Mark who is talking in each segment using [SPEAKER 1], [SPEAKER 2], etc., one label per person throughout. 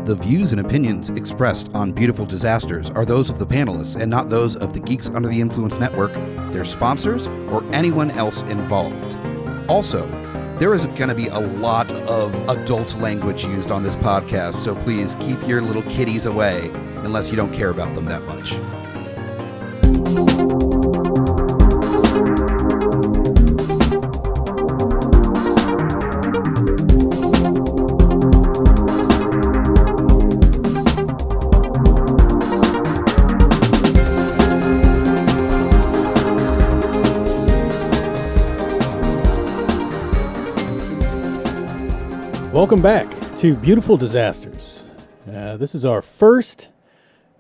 [SPEAKER 1] The views and opinions expressed on Beautiful Disasters are those of the panelists and not those of the Geeks Under the Influence Network, their sponsors, or anyone else involved. Also, there is going to be a lot of adult language used on this podcast, so please keep your little kitties away unless you don't care about them that much.
[SPEAKER 2] Welcome back to Beautiful Disasters. This is our first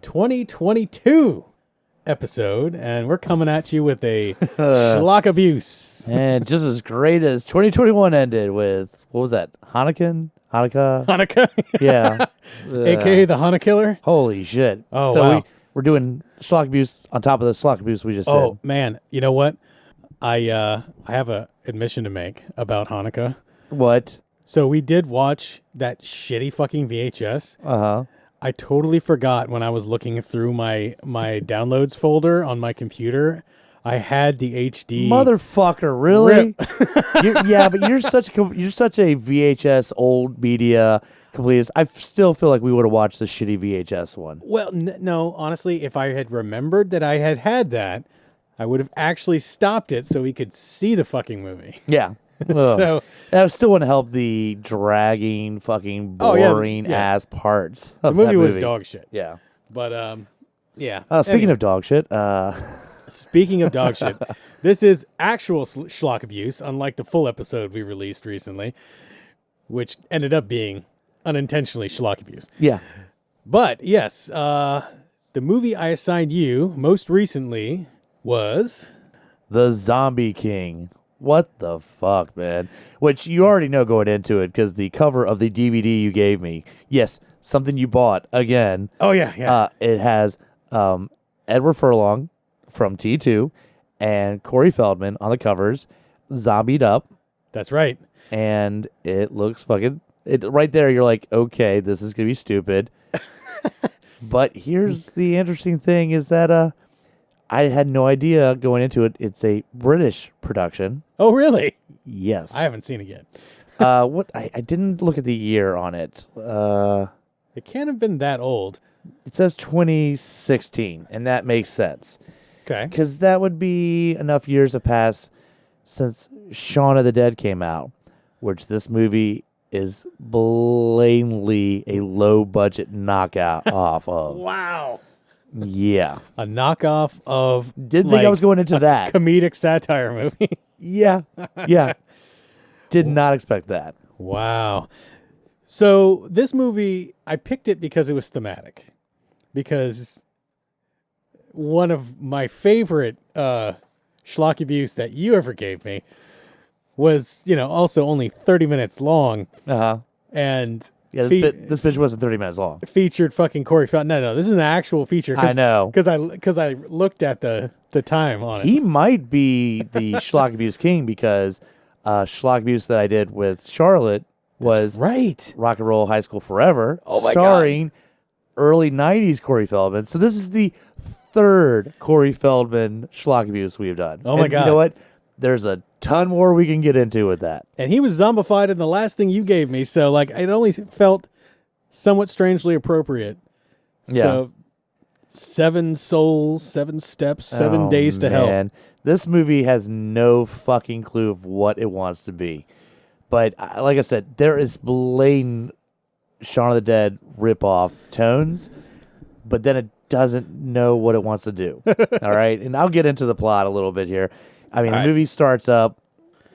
[SPEAKER 2] 2022 episode, and we're coming at you with a schlock abuse.
[SPEAKER 3] And just as great as 2021 ended with, what was that, Hanukkah? Yeah.
[SPEAKER 2] A.K.A. the Hana Killer.
[SPEAKER 3] Holy shit.
[SPEAKER 2] Oh,
[SPEAKER 3] so
[SPEAKER 2] wow.
[SPEAKER 3] we're doing schlock abuse on top of the schlock abuse we just
[SPEAKER 2] Oh,
[SPEAKER 3] said.
[SPEAKER 2] man. You know what? I have a admission to make about Hanukkah.
[SPEAKER 3] What?
[SPEAKER 2] So we did watch that shitty fucking VHS.
[SPEAKER 3] Uh-huh.
[SPEAKER 2] I totally forgot when I was looking through my downloads folder on my computer. I had the HD.
[SPEAKER 3] Motherfucker, really? Yeah, but you're such a VHS old media completist. I still feel like we would have watched the shitty VHS one.
[SPEAKER 2] Well, no, honestly, if I had remembered that I had that, I would have actually stopped it so we could see the fucking movie.
[SPEAKER 3] Yeah.
[SPEAKER 2] So
[SPEAKER 3] that still wouldn't help the dragging, fucking boring ass parts.
[SPEAKER 2] The
[SPEAKER 3] Of
[SPEAKER 2] movie
[SPEAKER 3] that
[SPEAKER 2] was dog shit.
[SPEAKER 3] Yeah.
[SPEAKER 2] But yeah.
[SPEAKER 3] Speaking of dog shit,
[SPEAKER 2] Speaking of dog shit, this is actual schlock abuse, unlike the full episode we released recently, which ended up being unintentionally schlock abuse.
[SPEAKER 3] yeah.
[SPEAKER 2] But yes, the movie I assigned you most recently was
[SPEAKER 3] The Zombie King. What the fuck, man? Which you already know going into it because the cover of the DVD you gave me. Yes, something you bought again.
[SPEAKER 2] Oh yeah.
[SPEAKER 3] It has Edward Furlong from T2 and Corey Feldman on the covers, zombied up,
[SPEAKER 2] That's right.
[SPEAKER 3] and it looks fucking. Right there, you're like, okay, this is gonna be stupid. But here's the interesting thing: is that I had no idea going into it. It's a British production.
[SPEAKER 2] Oh really?
[SPEAKER 3] Yes.
[SPEAKER 2] I haven't seen it yet.
[SPEAKER 3] What I didn't look at the year on it.
[SPEAKER 2] It can't have been that old.
[SPEAKER 3] It says 2016, and that makes sense
[SPEAKER 2] Okay.
[SPEAKER 3] because that would be enough years have passed since Shaun of the Dead came out, which this movie is blatantly a low budget knockout off of.
[SPEAKER 2] Wow.
[SPEAKER 3] Yeah,
[SPEAKER 2] A knockoff of
[SPEAKER 3] didn't think I was going into that.
[SPEAKER 2] comedic satire movie.
[SPEAKER 3] Yeah, did not expect that.
[SPEAKER 2] Wow. So this movie, I picked it because it was thematic. Because one of my favorite schlock abuse that you ever gave me was, also only 30 minutes long.
[SPEAKER 3] Uh-huh.
[SPEAKER 2] And
[SPEAKER 3] Yeah, this bitch wasn't 30 minutes long.
[SPEAKER 2] featured fucking Corey Feldman. No, this is an actual feature.
[SPEAKER 3] I know.
[SPEAKER 2] Because I looked at the time on it.
[SPEAKER 3] He might be the schlock abuse king because schlock abuse that I did with Charlotte was
[SPEAKER 2] Right.
[SPEAKER 3] Rock and Roll High School Forever,
[SPEAKER 2] Oh my
[SPEAKER 3] starring early 90s Corey Feldman. So this is the third Corey Feldman schlock abuse we've done.
[SPEAKER 2] Oh my
[SPEAKER 3] And
[SPEAKER 2] God.
[SPEAKER 3] You know what? There's a ton more we can get into with that.
[SPEAKER 2] And he was zombified in the last thing you gave me. So, it only felt somewhat strangely appropriate.
[SPEAKER 3] Yeah.
[SPEAKER 2] So, 7 souls, 7 steps, 7 days to hell.
[SPEAKER 3] Man. This movie has no fucking clue of what it wants to be. But like I said, there is blatant Shaun of the Dead ripoff tones, but then it doesn't know what it wants to do. All right? And I'll get into the plot a little bit here. I mean, the movie starts up.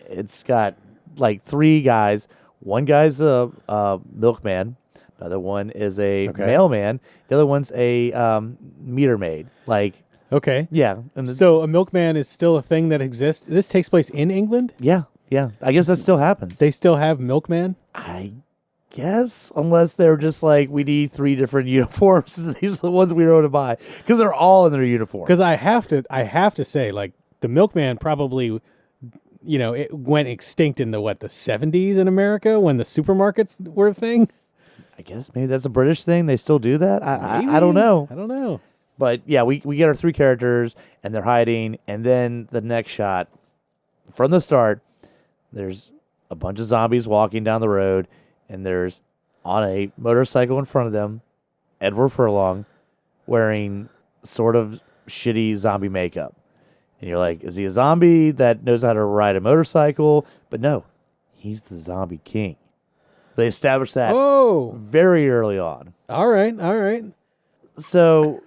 [SPEAKER 3] It's got like 3 guys. One guy's a milkman. Another one is a mailman. The other one's a meter maid.
[SPEAKER 2] Okay.
[SPEAKER 3] Yeah.
[SPEAKER 2] So, a milkman is still a thing that exists. This takes place in England?
[SPEAKER 3] Yeah. I guess that still happens.
[SPEAKER 2] They still have milkman?
[SPEAKER 3] I guess, unless they're just like, we need 3 different uniforms. These are the ones we wrote to buy because they're all in their uniform.
[SPEAKER 2] Because I have to say, the milkman probably, it went extinct in the 70s in America when the supermarkets were a thing.
[SPEAKER 3] I guess maybe that's a British thing. They still do that. I don't
[SPEAKER 2] Maybe.
[SPEAKER 3] know.
[SPEAKER 2] I don't know.
[SPEAKER 3] But yeah, we get our 3 characters, and they're hiding. And then the next shot, from the start, there's a bunch of zombies walking down the road, and there's on a motorcycle in front of them, Edward Furlong, wearing sort of shitty zombie makeup. And you're like, is he a zombie that knows how to ride a motorcycle? But no, he's the zombie king. They established that very early on.
[SPEAKER 2] All right.
[SPEAKER 3] So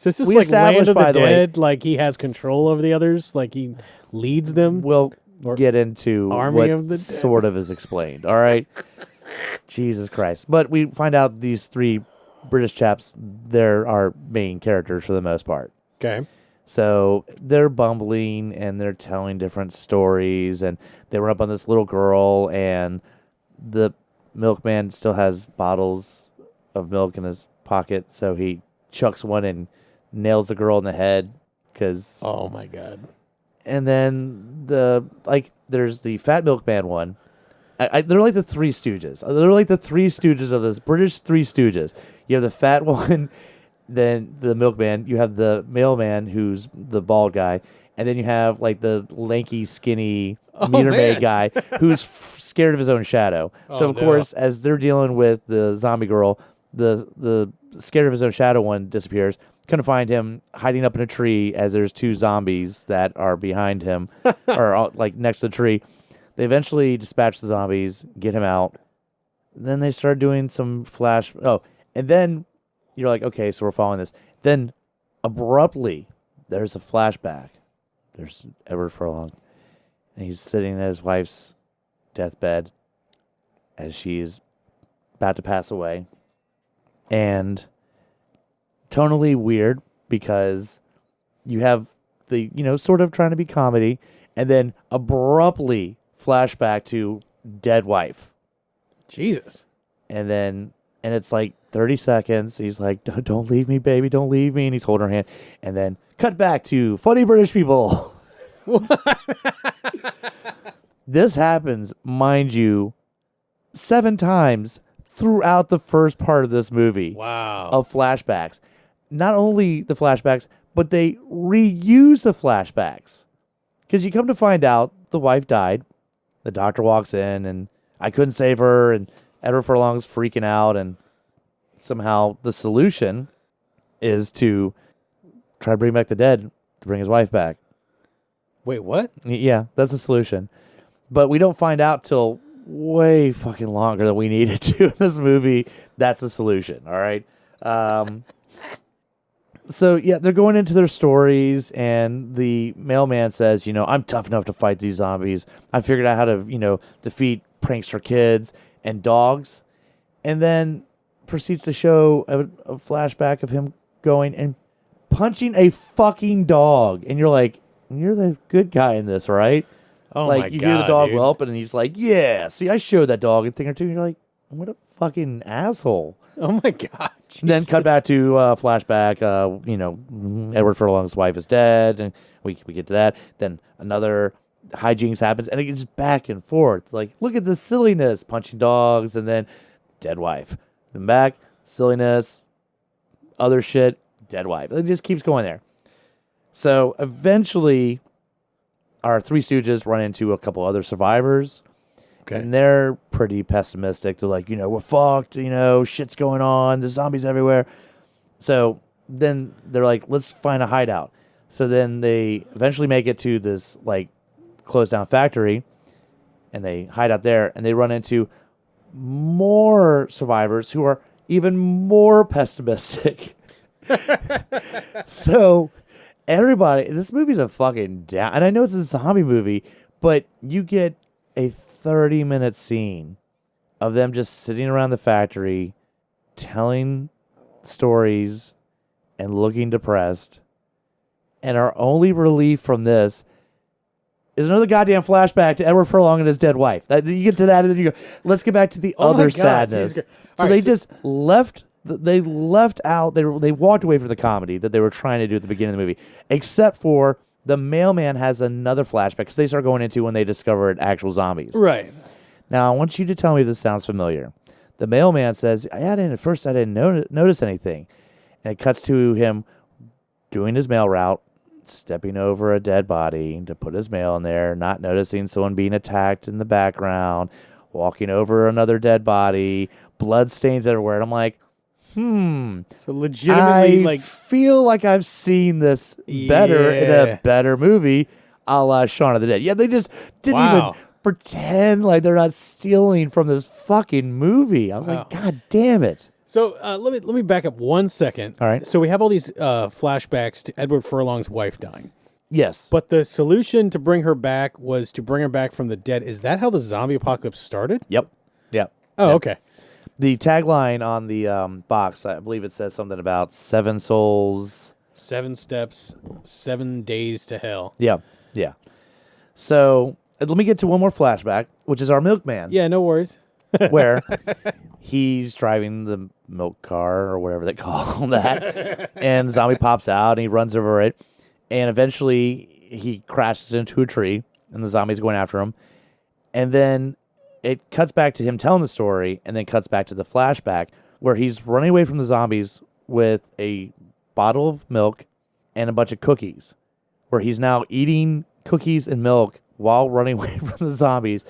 [SPEAKER 2] So this is
[SPEAKER 3] We
[SPEAKER 2] like Land
[SPEAKER 3] established,
[SPEAKER 2] of the
[SPEAKER 3] by the way-
[SPEAKER 2] Dead, like he has control over the others, like he leads them.
[SPEAKER 3] we'll
[SPEAKER 2] Or
[SPEAKER 3] get into
[SPEAKER 2] Army
[SPEAKER 3] what
[SPEAKER 2] of the Dead.
[SPEAKER 3] sort of is explained. All right. Jesus Christ. But we find out these 3 British chaps, they're our main characters for the most part.
[SPEAKER 2] Okay.
[SPEAKER 3] So they're bumbling and they're telling different stories, and they run up on this little girl, and the milkman still has bottles of milk in his pocket, so he chucks one and nails the girl in the head.
[SPEAKER 2] Oh my God.
[SPEAKER 3] And then there's the fat milkman one. They're like the 3 Stooges. They're like the 3 Stooges of this British 3 Stooges. You have the fat one, then the milkman. You have the mailman, who's the bald guy, and then you have like the lanky, skinny meter maid guy who's scared of his own shadow. So of course, as they're dealing with the zombie girl, the scared of his own shadow one disappears. Couldn't find him hiding up in a tree as there's 2 zombies that are behind him or like next to the tree. They eventually dispatch the zombies, get him out. Then they start doing some flash. Oh, and then you're like, okay, so we're following this. Then abruptly, there's a flashback. There's Edward Furlong, and he's sitting at his wife's deathbed as she's about to pass away. And tonally weird because you have the, sort of trying to be comedy, and then abruptly flashback to dead wife.
[SPEAKER 2] Jesus.
[SPEAKER 3] And it's like 30 seconds. He's like, don't leave me, baby, don't leave me. And he's holding her hand. And then cut back to funny British people. This happens, mind you, 7 times throughout the first part of this movie.
[SPEAKER 2] Wow.
[SPEAKER 3] Of flashbacks. Not only the flashbacks, but they reuse the flashbacks. Because you come to find out the wife died. The doctor walks in, and I couldn't save her, and Edward Furlong's freaking out, and somehow the solution is to try to bring back the dead to bring his wife back.
[SPEAKER 2] Wait, what?
[SPEAKER 3] Yeah, that's the solution. But we don't find out till way fucking longer than we needed to in this movie. That's the solution, all right? So, yeah, they're going into their stories, and the mailman says, I'm tough enough to fight these zombies. I figured out how to, defeat prankster kids and dogs. And then proceeds to show a flashback of him going and punching a fucking dog. And you're like, you're the good guy in this, right?
[SPEAKER 2] Oh
[SPEAKER 3] like,
[SPEAKER 2] my
[SPEAKER 3] you
[SPEAKER 2] God,
[SPEAKER 3] hear the dog
[SPEAKER 2] dude.
[SPEAKER 3] whelp, and he's like, yeah, see, I showed that dog a thing or two. And you're like, what a fucking asshole.
[SPEAKER 2] Oh my God.
[SPEAKER 3] And then cut
[SPEAKER 2] Jesus.
[SPEAKER 3] back to flashback. Edward Furlong's wife is dead, and we get to that. Then another hijinks happens, and it gets back and forth. Like, look at the silliness, punching dogs, and then dead wife. Then back, silliness, other shit, dead wife. It just keeps going there. So eventually, our 3 Stooges run into a couple other survivors.
[SPEAKER 2] Okay.
[SPEAKER 3] And they're pretty pessimistic. They're like, we're fucked, shit's going on. There's zombies everywhere. So then they're like, let's find a hideout. So then they eventually make it to this, like, closed down factory. And they hide out there. And they run into more survivors who are even more pessimistic. So everybody, this movie's a fucking down. And I know it's a zombie movie, but you get a 30-minute scene of them just sitting around the factory telling stories and looking depressed. And our only relief from this is another goddamn flashback to Edward Furlong and his dead wife. You get to that, and then you go, let's get back to the
[SPEAKER 2] Oh my
[SPEAKER 3] other
[SPEAKER 2] God,
[SPEAKER 3] sadness.
[SPEAKER 2] Jesus.
[SPEAKER 3] So
[SPEAKER 2] All
[SPEAKER 3] they
[SPEAKER 2] right,
[SPEAKER 3] just left. They left out. They walked away from the comedy that they were trying to do at the beginning of the movie, except for the mailman has another flashback because they start going into when they discovered actual zombies.
[SPEAKER 2] Right.
[SPEAKER 3] Now, I want you to tell me if this sounds familiar. The mailman says, at first I didn't notice anything. And it cuts to him doing his mail route, stepping over a dead body to put his mail in there, not noticing someone being attacked in the background, walking over another dead body, blood stains everywhere. And I'm like,
[SPEAKER 2] So legitimately,
[SPEAKER 3] I feel like I've seen this better in a better movie, a la Shaun of the Dead. Yeah, they just didn't even pretend like they're not stealing from this fucking movie. I was like, God damn it.
[SPEAKER 2] So let me back up 1 second.
[SPEAKER 3] All right.
[SPEAKER 2] So we have all these flashbacks to Edward Furlong's wife dying.
[SPEAKER 3] Yes.
[SPEAKER 2] But the solution to bring her back was to bring her back from the dead. Is that how the zombie apocalypse started?
[SPEAKER 3] Yep.
[SPEAKER 2] Oh,
[SPEAKER 3] Yep.
[SPEAKER 2] okay.
[SPEAKER 3] The tagline on the box, I believe it says something about 7 souls.
[SPEAKER 2] 7 steps, 7 days to hell.
[SPEAKER 3] Yeah. So let me get to one more flashback, which is our milkman.
[SPEAKER 2] Yeah, no worries.
[SPEAKER 3] Where he's driving the milk car or whatever they call that, and the zombie pops out and he runs over it, and eventually he crashes into a tree and the zombie's going after him, and then it cuts back to him telling the story, and then cuts back to the flashback where he's running away from the zombies with a bottle of milk and a bunch of cookies, where he's now eating cookies and milk while running away from the zombies.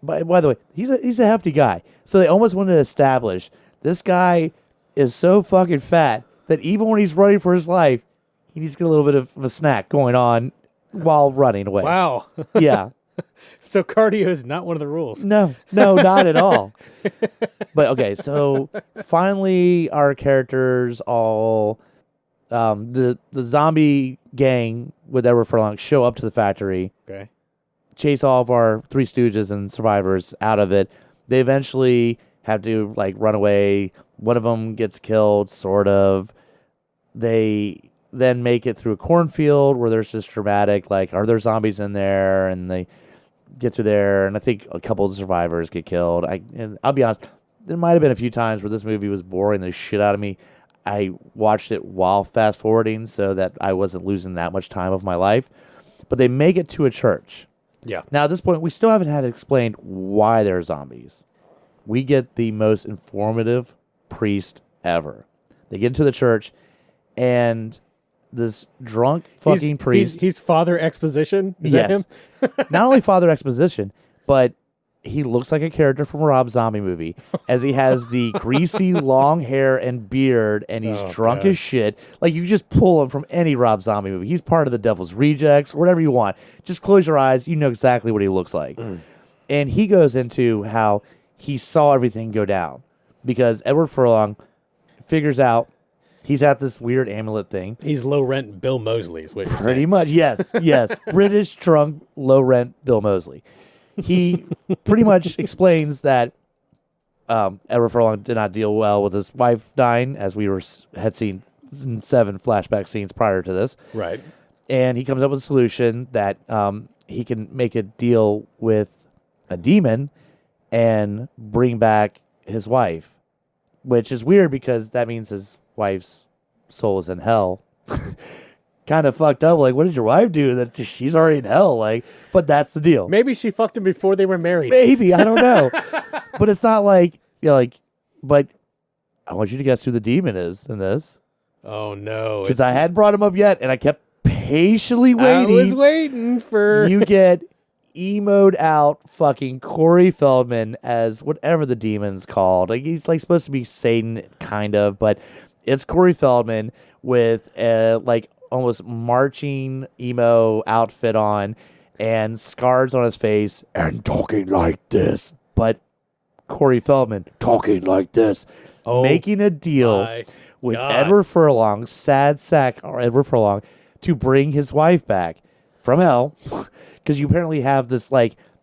[SPEAKER 3] By the way, he's a hefty guy. So they almost wanted to establish this guy is so fucking fat that even when he's running for his life, he needs to get a little bit of a snack going on while running away.
[SPEAKER 2] Wow.
[SPEAKER 3] Yeah.
[SPEAKER 2] So cardio is not one of the rules.
[SPEAKER 3] No, not at all. But okay, so finally our characters all the zombie gang with Edward Furlong show up to the factory.
[SPEAKER 2] Okay.
[SPEAKER 3] Chase all of our Three Stooges and survivors out of it. They eventually have to run away. One of them gets killed, sort of. They then make it through a cornfield where there's this dramatic, are there zombies in there? And they get through there, and I think a couple of the survivors get killed. And I'll be honest, there might have been a few times where this movie was boring the shit out of me. I watched it while fast forwarding so that I wasn't losing that much time of my life. But they make it to a church.
[SPEAKER 2] Yeah.
[SPEAKER 3] Now, at this point, we still haven't had explained why they're zombies. We get the most informative priest ever. They get into the church, and this drunk fucking priest...
[SPEAKER 2] He's Father Exposition? Is that him?
[SPEAKER 3] Not only Father Exposition, but he looks like a character from a Rob Zombie movie, as he has the greasy long hair and beard, and he's drunk as shit. Like, you just pull him from any Rob Zombie movie. He's part of the Devil's Rejects, whatever you want. Just close your eyes. You know exactly what he looks like. And he goes into how he saw everything go down because Edward Furlong figures out he's at this weird amulet thing.
[SPEAKER 2] He's low-rent Bill Moseley is what you're saying.
[SPEAKER 3] Pretty much, yes. British drunk, low-rent Bill Moseley. He pretty much explains that Edward Furlong did not deal well with his wife dying, as we had seen in 7 flashback scenes prior to this.
[SPEAKER 2] Right.
[SPEAKER 3] And he comes up with a solution that he can make a deal with a demon and bring back his wife, which is weird because that means his wife's soul is in hell. Kind of fucked up. What did your wife do? That she's already in hell. But that's the deal.
[SPEAKER 2] Maybe she fucked him before they were married.
[SPEAKER 3] Maybe, I don't know. But it's not but I want you to guess who the demon is in this.
[SPEAKER 2] Oh no.
[SPEAKER 3] Because I hadn't brought him up yet, and I kept patiently waiting.
[SPEAKER 2] I was waiting for...
[SPEAKER 3] You get emoed out fucking Corey Feldman as whatever the demon's called. He's supposed to be Satan, kind of, but it's Corey Feldman with almost marching emo outfit on and scars on his face and talking like this. But Corey Feldman talking like this, making a deal with Edward Furlong, sad sack or Edward Furlong, to bring his wife back from hell. Because you apparently have this,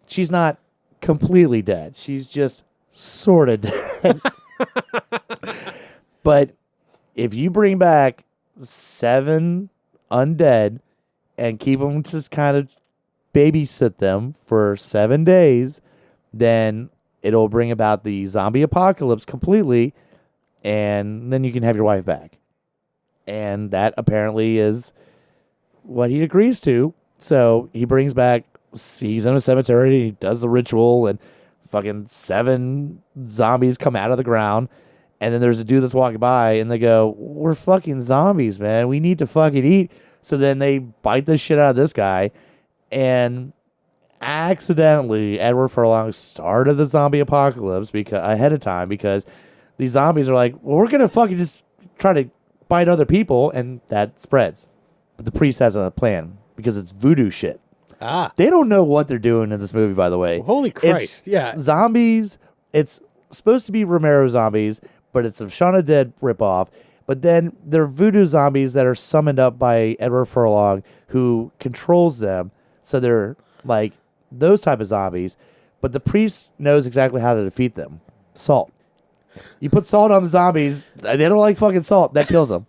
[SPEAKER 3] she's not completely dead. She's just sort of dead. But if you bring back 7 undead and keep them, just kind of babysit them for 7 days, then it'll bring about the zombie apocalypse completely, and then you can have your wife back. And that apparently is what he agrees to. So he brings back, he's in a cemetery, he does the ritual, and fucking 7 zombies come out of the ground. And then there's a dude that's walking by, and they go, "We're fucking zombies, man. We need to fucking eat." So then they bite the shit out of this guy, and accidentally, Edward Furlong started the zombie apocalypse ahead of time because these zombies are like, "Well, we're gonna fucking just try to bite other people," and that spreads. But the priest has a plan because it's voodoo shit. They don't know what they're doing in this movie, by the way.
[SPEAKER 2] Well, holy Christ!
[SPEAKER 3] It's zombies. It's supposed to be Romero zombies, but it's a Shaun of the Dead ripoff. But then they're voodoo zombies that are summoned up by Edward Furlong, who controls them. So they're like those type of zombies. But the priest knows exactly how to defeat them. Salt. You put salt on the zombies. They don't like fucking salt. That kills them.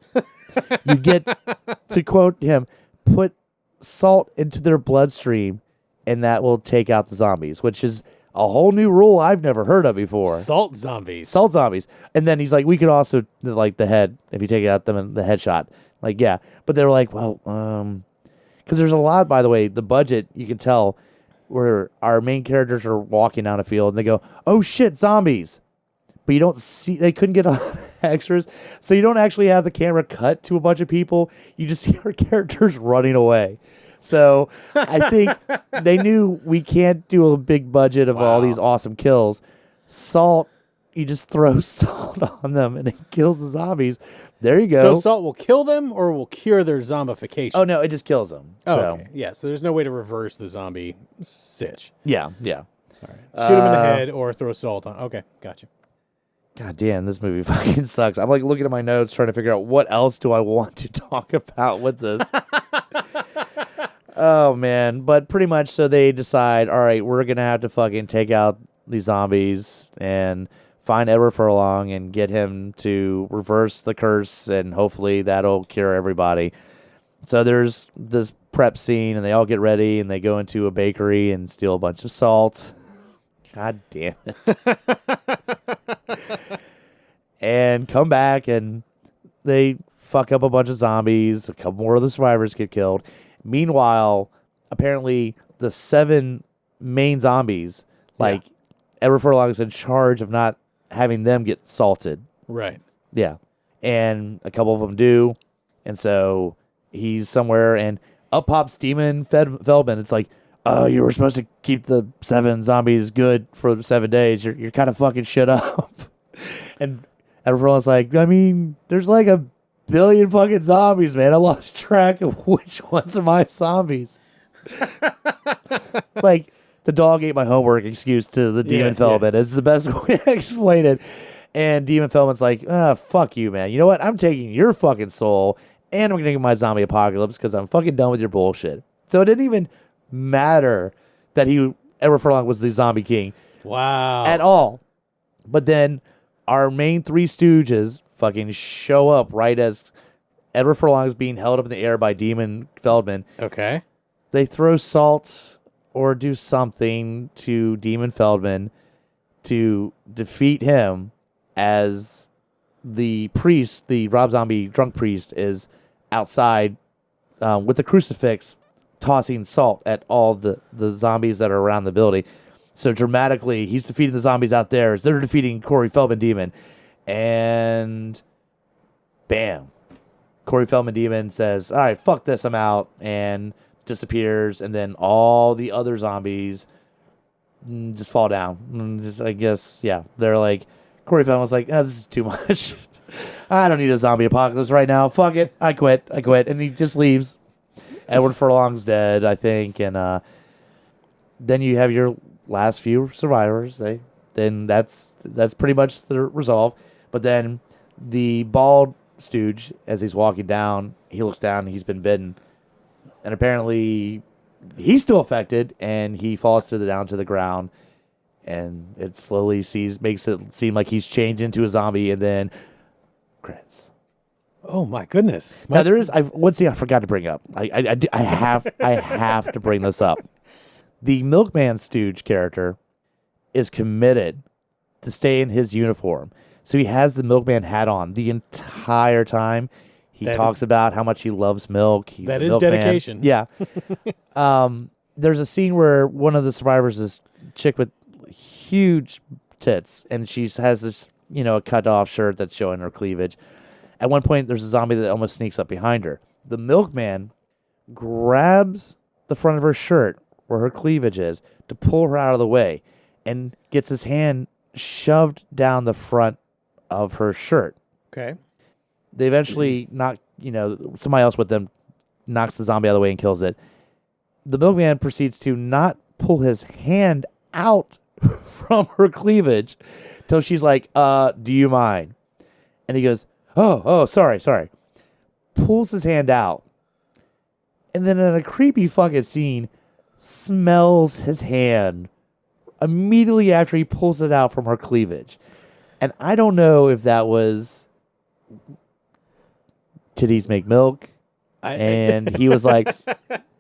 [SPEAKER 3] You get, to quote him, put salt into their bloodstream, and that will take out the zombies, which is a whole new rule I've never heard of before.
[SPEAKER 2] Salt zombies.
[SPEAKER 3] Salt zombies. And then he's like, we could also, like, the head, if you take out them in the headshot. Like, yeah. But they were like, well, because there's a lot, by the way, the budget, you can tell, where our main characters are walking down a field, and they go, oh, shit, zombies. But you don't see, they couldn't get a lot of extras. So you don't actually have the camera cut to a bunch of people. You just see our characters running away. So I think they knew we can't do a big budget of all these awesome kills. Salt, you just throw salt on them and it kills the zombies. There you go.
[SPEAKER 2] So salt will kill them or will cure their zombification?
[SPEAKER 3] Oh, no, it just kills them.
[SPEAKER 2] Oh,
[SPEAKER 3] so.
[SPEAKER 2] okay. Yeah, so there's no way to reverse the zombie sitch.
[SPEAKER 3] Yeah.
[SPEAKER 2] All right. Shoot him in the head or throw salt on. Okay, gotcha.
[SPEAKER 3] God damn, this movie fucking sucks. I'm like looking at my notes trying to figure out what else do I want to talk about with this. Oh, man. But pretty much so they decide, all right, we're going to have to fucking take out these zombies and find Edward Furlong and get him to reverse the curse, and hopefully that'll cure everybody. So there's this prep scene, and they all get ready, and they go into a bakery and steal a bunch of salt. God damn it. And come back, and they fuck up a bunch of zombies. A couple more of the survivors get killed. Meanwhile, apparently the 7 main zombies, like Edward Furlong is in charge of not having them get salted.
[SPEAKER 2] Right.
[SPEAKER 3] Yeah. And a couple of them do. And so he's somewhere, and up pops Demon Feldman. It's like, you were supposed to keep the 7 zombies good for 7 days. You're kind of fucking shit up. And Edward Furlong's like, I mean, there's like a billion fucking zombies, man. I lost track of which ones are my zombies. Like, the dog ate my homework excuse to the Demon Feldman. It's the best way to explain it. And Demon Feldman's like, fuck you, man. You know what? I'm taking your fucking soul, and I'm going to get my zombie apocalypse because I'm fucking done with your bullshit. So it didn't even matter that Edward Furlong was the zombie king.
[SPEAKER 2] Wow.
[SPEAKER 3] At all. But then our main 3 stooges fucking show up right as Edward Furlong is being held up in the air by Demon Feldman.
[SPEAKER 2] Okay.
[SPEAKER 3] They throw salt or do something to Demon Feldman to defeat him, as the priest, the Rob Zombie drunk priest, is outside with the crucifix tossing salt at all the zombies that are around the building. So dramatically, he's defeating the zombies out there as they're defeating Corey Feldman Demon. And bam. Corey Feldman Demon says, all right, fuck this, I'm out, and disappears. And then all the other zombies just fall down. I guess, yeah. They're like, Corey Feldman was like, this is too much. I don't need a zombie apocalypse right now. Fuck it. I quit. And he just leaves. Edward Furlong's dead, I think. And then you have your last few survivors. Then that's pretty much the resolve. But then the bald stooge, as he's walking down, he looks down, he's been bitten. And apparently he's still affected, and he falls down to the ground. And it slowly makes it seem like he's changed into a zombie, and then credits.
[SPEAKER 2] Oh my goodness!
[SPEAKER 3] Now there is one thing I forgot to bring up. I have to bring this up. The Milkman Stooge character is committed to stay in his uniform, so he has the Milkman hat on the entire time. He talks about how much he loves milk.
[SPEAKER 2] That is dedication.
[SPEAKER 3] Yeah. There's a scene where one of the survivors is chick with huge tits, and she has this, a cut off shirt that's showing her cleavage. At one point, there's a zombie that almost sneaks up behind her. The milkman grabs the front of her shirt where her cleavage is to pull her out of the way, and gets his hand shoved down the front of her shirt.
[SPEAKER 2] Okay.
[SPEAKER 3] They eventually knock, somebody else with them knocks the zombie out of the way and kills it. The milkman proceeds to not pull his hand out from her cleavage till she's like, do you mind? And he goes, oh, sorry. Pulls his hand out. And then in a creepy fucking scene, smells his hand immediately after he pulls it out from her cleavage. And I don't know if that was titties make milk. And he was like,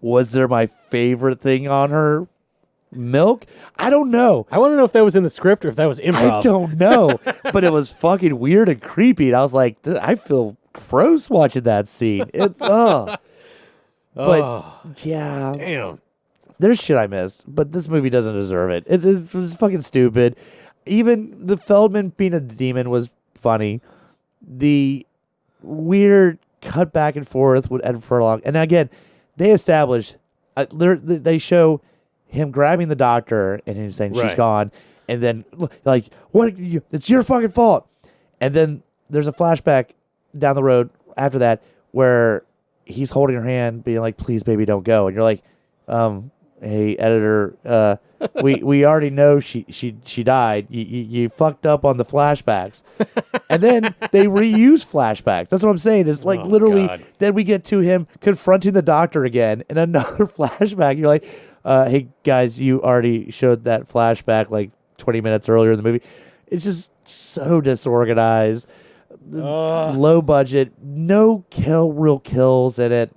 [SPEAKER 3] was there my favorite thing on her milk? I don't know.
[SPEAKER 2] I want to know if that was in the script or if that was improv.
[SPEAKER 3] I don't know. But it was fucking weird and creepy. And I was like, I feel gross watching that scene. It's, But, yeah.
[SPEAKER 2] Damn.
[SPEAKER 3] There's shit I missed, but this movie doesn't deserve it. It was fucking stupid. Even the Feldman being a demon was funny. The weird cut back and forth with Ed Furlong. And again, they establish, they show him grabbing the doctor and him saying she's gone. And then, like, it's your fucking fault. And then there's a flashback down the road after that where he's holding her hand being like, please, baby, don't go. And you're like, hey, editor, we already know she died. You fucked up on the flashbacks. And then they reuse flashbacks. That's what I'm saying. It's like literally,
[SPEAKER 2] God.
[SPEAKER 3] Then we get to him confronting the doctor again in another flashback. You're like, hey, guys, you already showed that flashback like 20 minutes earlier in the movie. It's just so disorganized. Low budget. No real kills in it.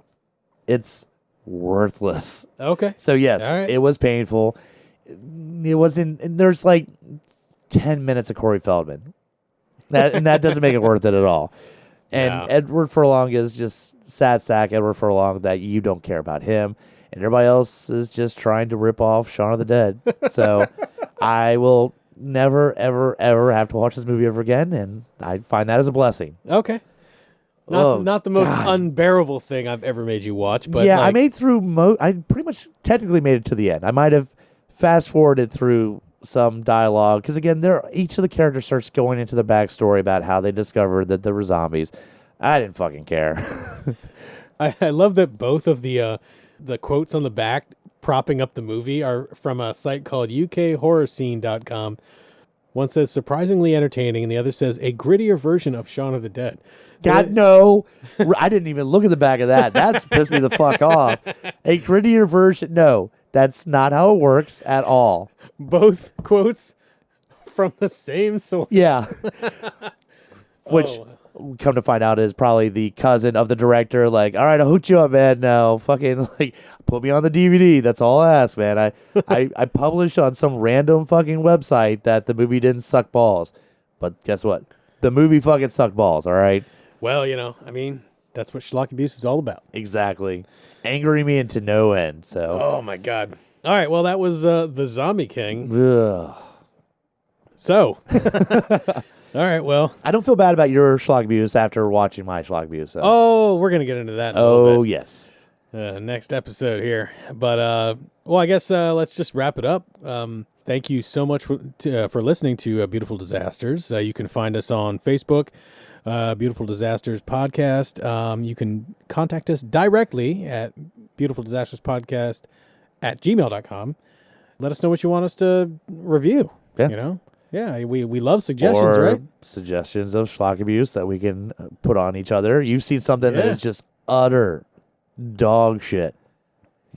[SPEAKER 3] It's worthless.
[SPEAKER 2] Okay.
[SPEAKER 3] So yes,
[SPEAKER 2] All right.
[SPEAKER 3] It was painful. It was and there's like 10 minutes of Corey Feldman. That doesn't make it worth it at all. And Edward Furlong is just sad sack Edward Furlong that you don't care about him, and everybody else is just trying to rip off Shaun of the Dead. So I will never, ever, ever have to watch this movie ever again, and I find that as a blessing.
[SPEAKER 2] Okay. Not the most unbearable thing I've ever made you watch, but
[SPEAKER 3] yeah, I made through I pretty much technically made it to the end. I might have fast forwarded through some dialogue because again, each of the characters starts going into the backstory about how they discovered that there were zombies. I didn't fucking care.
[SPEAKER 2] I love that both of the quotes on the back propping up the movie are from a site called ukhorrorscene.com. One says surprisingly entertaining, and the other says a grittier version of Shaun of the Dead.
[SPEAKER 3] God, no. I didn't even look at the back of that. That's pissed me the fuck off. A grittier version. No, that's not how it works at all.
[SPEAKER 2] Both quotes from the same source.
[SPEAKER 3] Yeah. Which, come to find out, is probably the cousin of the director. Like, all right, I'll hook you up, man. Now, fucking, like, put me on the DVD. That's all I ask, man. I published on some random fucking website that the movie didn't suck balls. But guess what? The movie fucking sucked balls, all right?
[SPEAKER 2] Well, that's what schlock abuse is all about.
[SPEAKER 3] Exactly. Angering me into no end, so.
[SPEAKER 2] Oh, my God. All right, well, that was The Zombie King.
[SPEAKER 3] Ugh.
[SPEAKER 2] So. All right, well.
[SPEAKER 3] I don't feel bad about your schlock abuse after watching my schlock abuse. So.
[SPEAKER 2] Oh, we're going to get into that in a little bit.
[SPEAKER 3] Yes.
[SPEAKER 2] Next episode here. But, well, I guess let's just wrap it up. Thank you so much for listening to Beautiful Disasters. You can find us on Facebook, Beautiful Disasters Podcast. You can contact us directly at beautifuldisasterspodcast@gmail.com. Let us know what you want us to review.
[SPEAKER 3] Yeah.
[SPEAKER 2] Yeah, we love suggestions,
[SPEAKER 3] or
[SPEAKER 2] right?
[SPEAKER 3] Suggestions of schlock abuse that we can put on each other. You've seen something that is just utter dog shit.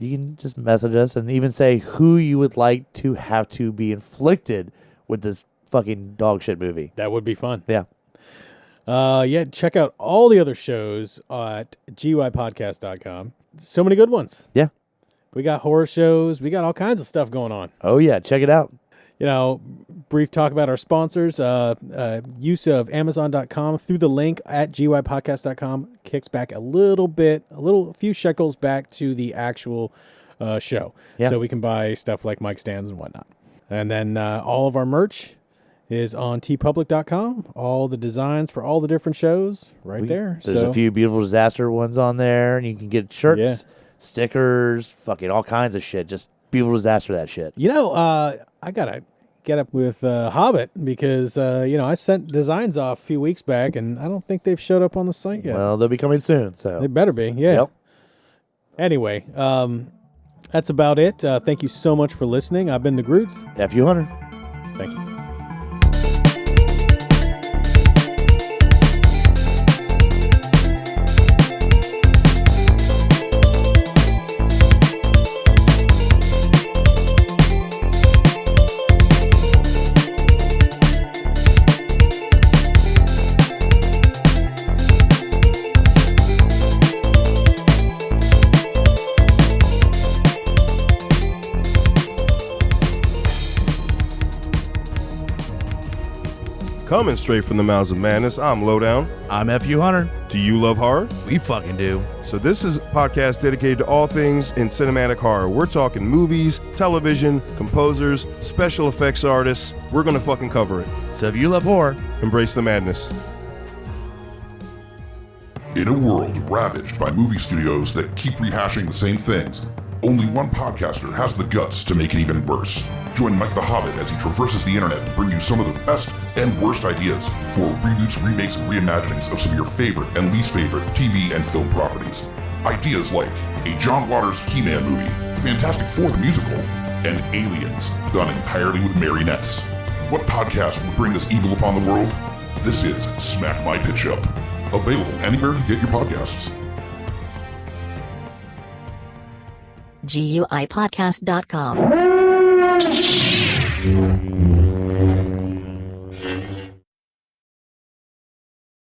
[SPEAKER 3] You can just message us and even say who you would like to have to be inflicted with this fucking dog shit movie.
[SPEAKER 2] That would be fun.
[SPEAKER 3] Yeah.
[SPEAKER 2] Check out all the other shows at GUIPodcast.com. So many good ones.
[SPEAKER 3] Yeah.
[SPEAKER 2] We got horror shows. We got all kinds of stuff going on.
[SPEAKER 3] Oh, yeah. Check it out.
[SPEAKER 2] Brief talk about our sponsors. Use of Amazon.com through the link at GUIPodcast.com kicks back a few shekels back to the actual show.
[SPEAKER 3] Yeah.
[SPEAKER 2] So we can buy stuff like mic stands and whatnot. And then all of our merch is on tpublic.com. All the designs for all the different shows there.
[SPEAKER 3] There's a few beautiful disaster ones on there, and you can get shirts, stickers, fucking all kinds of shit. Just beautiful disaster, that shit.
[SPEAKER 2] You know, I got to get up with Hobbit because, I sent designs off a few weeks back, and I don't think they've showed up on the site yet.
[SPEAKER 3] Well, they'll be coming soon, so.
[SPEAKER 2] They better be, yeah.
[SPEAKER 3] Yep.
[SPEAKER 2] Anyway, that's about it. Thank you so much for listening. I've been the Grutz.
[SPEAKER 3] F.U. Hunter.
[SPEAKER 2] Thank you.
[SPEAKER 4] Coming straight from the mouths of madness, I'm Lowdown.
[SPEAKER 5] I'm F.U. Hunter.
[SPEAKER 4] Do you love horror?
[SPEAKER 5] We fucking do.
[SPEAKER 4] So this is a podcast dedicated to all things in cinematic horror. We're talking movies, television, composers, special effects artists. We're gonna fucking cover it.
[SPEAKER 5] So if you love horror,
[SPEAKER 4] Embrace the madness.
[SPEAKER 6] In a world ravaged by movie studios that keep rehashing the same things, only one podcaster has the guts to make it even worse. Join Mike the Hobbit as he traverses the internet to bring you some of the best and worst ideas for reboots, remakes, and reimaginings of some of your favorite and least favorite TV and film properties. Ideas like a John Waters He-Man movie, Fantastic Four the musical, and Aliens, done entirely with marionettes. What podcast would bring this evil upon the world? This is Smack My Pitch Up. Available anywhere you get your podcasts.
[SPEAKER 7] GUIPodcast.com.